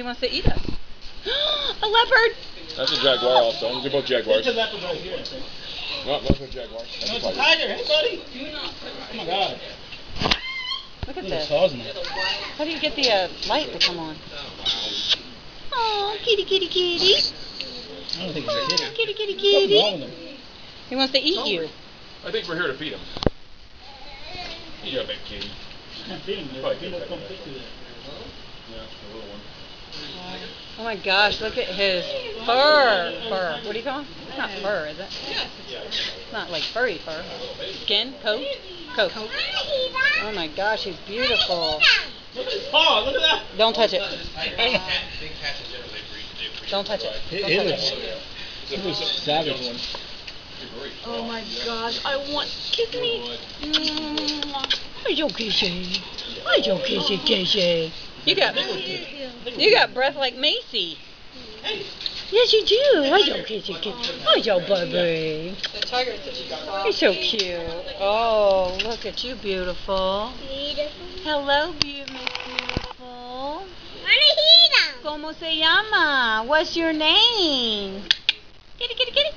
he wants to eat us. A leopard! That's a jaguar also. They're both jaguars. There's a leopard right here, I think. No, those are jaguars. No, it's a tiger. Hey, buddy. Oh, my God. Look at Look this. at How do you get the light to come on? Oh, kitty, kitty, kitty. I don't think he's a kitty. Kitty, kitty, What's wrong kitty. with him? He wants to eat you. I think we're here to feed him. You got a big kitty. Can't feed him. Probably Feed good him, come that. fit to that. Yeah, the little one. Oh my gosh, look at his fur. Fur. What do you call him? It's not fur, is it? It's not like furry fur. Skin? Coat? Coat. Oh my gosh, he's beautiful. Look at his paw. Look at that. Don't touch it. Don't touch it. It was a savage one. Oh my gosh, I want kiss me. Where's your kissy? Where's your kissy, kissy? You got breath like Macy. Yes, you do. Where's your kissy, kissy? Where's your baby? You're so cute. Oh, look at you, beautiful. Hello, beautiful. ¿Cómo se llama? What's your name? Kitty, kitty, kitty.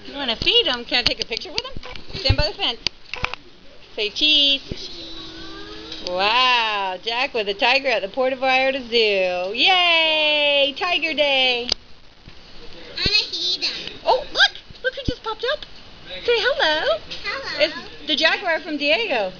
You want to feed him? Can I take a picture with him? Stand by the fence. Say cheese. Wow, Jack with a tiger at the Puerto Vallarta Zoo. Yay! Tiger Day. Oh, look! Look who just popped up. Say hello. It's the jaguar from Diego.